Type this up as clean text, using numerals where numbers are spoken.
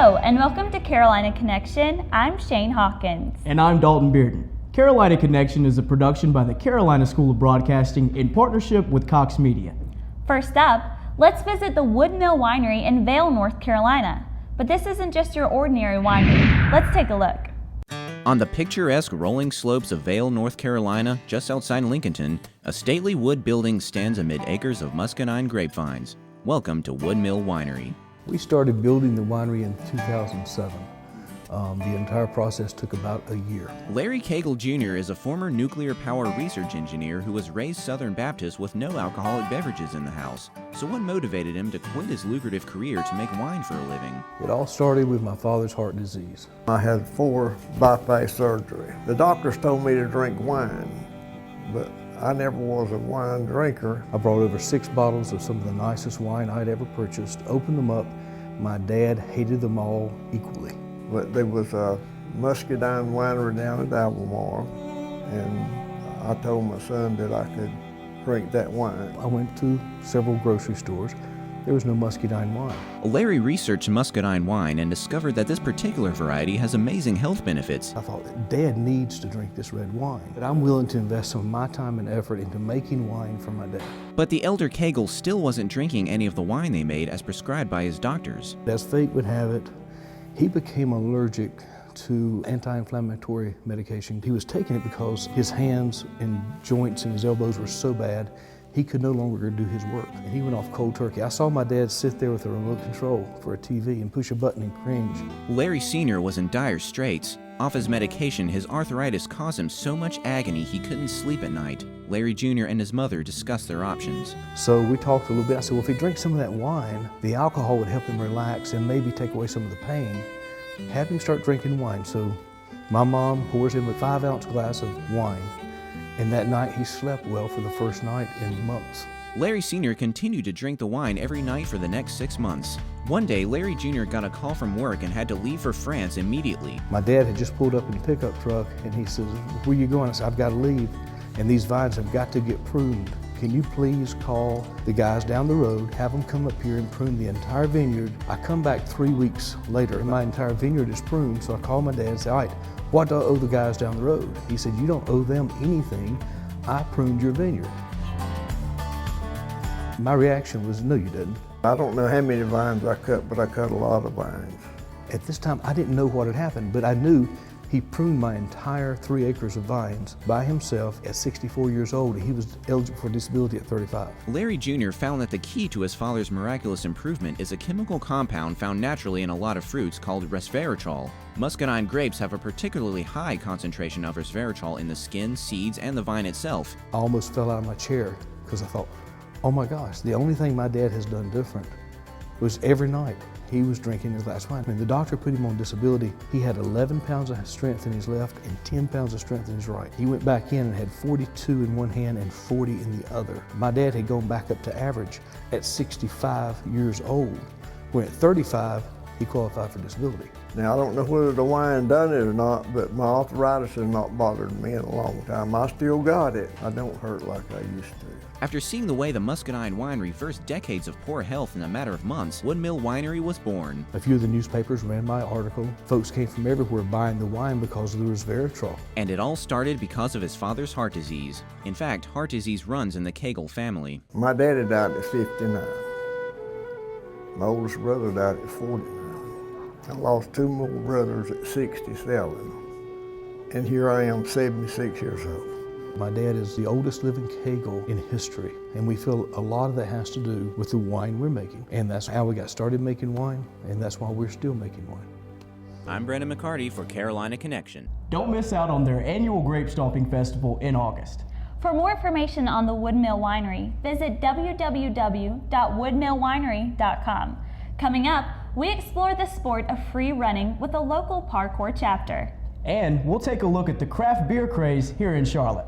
Hello, and welcome to Carolina Connection. I'm Shane Hawkins. And I'm Dalton Bearden. Carolina Connection is a production by the Carolina School of Broadcasting in partnership with Cox Media. First up, let's visit the Woodmill Winery in Vail, North Carolina. But this isn't just your ordinary winery. Let's take a look. On the picturesque rolling slopes of Vail, North Carolina, just outside Lincolnton, a stately wood building stands amid acres of muscadine grapevines. Welcome to Woodmill Winery. We started building the winery in 2007. The entire process took about a year. Larry Cagle Jr. is a former nuclear power research engineer who was raised Southern Baptist with no alcoholic beverages in the house. So what motivated him to quit his lucrative career to make wine for a living? It all started with my father's heart disease. I had 4 bypass surgery. The doctors told me to drink wine, but I never was a wine drinker. I brought over 6 bottles of some of the nicest wine I'd ever purchased, opened them up. My dad hated them all equally. But there was a muscadine winery down at Albemarle, and I told my son that I could drink that wine. I went to several grocery stores. There was no muscadine wine. Larry researched muscadine wine and discovered that this particular variety has amazing health benefits. I thought that Dad needs to drink this red wine, but I'm willing to invest some of my time and effort into making wine for my dad. But the elder Cagle still wasn't drinking any of the wine they made as prescribed by his doctors. As fate would have it, he became allergic to anti-inflammatory medication. He was taking it because his hands and joints and his elbows were so bad, he could no longer do his work. And he went off cold turkey. I saw my dad sit there with a remote control for a TV and push a button and cringe. Larry Sr. was in dire straits. Off his medication, his arthritis caused him so much agony he couldn't sleep at night. Larry Jr. and his mother discussed their options. So we talked a little bit. I said, well, if he drinks some of that wine, the alcohol would help him relax and maybe take away some of the pain. Have him start drinking wine. So my mom pours him a 5-ounce glass of wine. And that night he slept well for the first night in months. Larry Sr. continued to drink the wine every night for the next 6 months. One day, Larry Jr. got a call from work and had to leave for France immediately. My dad had just pulled up in a pickup truck and he says, where you going? I said, I've got to leave and these vines have got to get pruned. Can you please call the guys down the road, have them come up here and prune the entire vineyard? I come back 3 weeks later and my entire vineyard is pruned, so I call my dad and say, all right, what do I owe the guys down the road? He said, you don't owe them anything. I pruned your vineyard. My reaction was, no, you didn't. I don't know how many vines I cut, but I cut a lot of vines. At this time, I didn't know what had happened, but I knew he pruned my entire 3 acres of vines by himself at 64 years old. He was eligible for disability at 35. Larry Jr. found that the key to his father's miraculous improvement is a chemical compound found naturally in a lot of fruits called resveratrol. Muscadine grapes have a particularly high concentration of resveratrol in the skin, seeds, and the vine itself. I almost fell out of my chair because I thought, oh my gosh, the only thing my dad has done different was every night he was drinking his glass of wine. And the doctor put him on disability. He had 11 pounds of strength in his left and 10 pounds of strength in his right. He went back in and had 42 in one hand and 40 in the other. My dad had gone back up to average at 65 years old, when at 35, he qualified for disability. Now, I don't know whether the wine done it or not, but my arthritis has not bothered me in a long time. I still got it. I don't hurt like I used to. After seeing the way the muscadine wine reversed decades of poor health in a matter of months, Woodmill Winery was born. A few of the newspapers ran my article. Folks came from everywhere buying the wine because of the resveratrol. And it all started because of his father's heart disease. In fact, heart disease runs in the Cagle family. My daddy died at 59. My oldest brother died at 49. I lost 2 more brothers at 67. And here I am, 76 years old. My dad is the oldest living Cagle in history, and we feel a lot of that has to do with the wine we're making. And that's how we got started making wine, and that's why we're still making wine. I'm Brandon McCarty for Carolina Connection. Don't miss out on their annual Grape Stomping Festival in August. For more information on the Woodmill Winery, visit www.woodmillwinery.com. Coming up, we explore the sport of free running with a local parkour chapter. And we'll take a look at the craft beer craze here in Charlotte.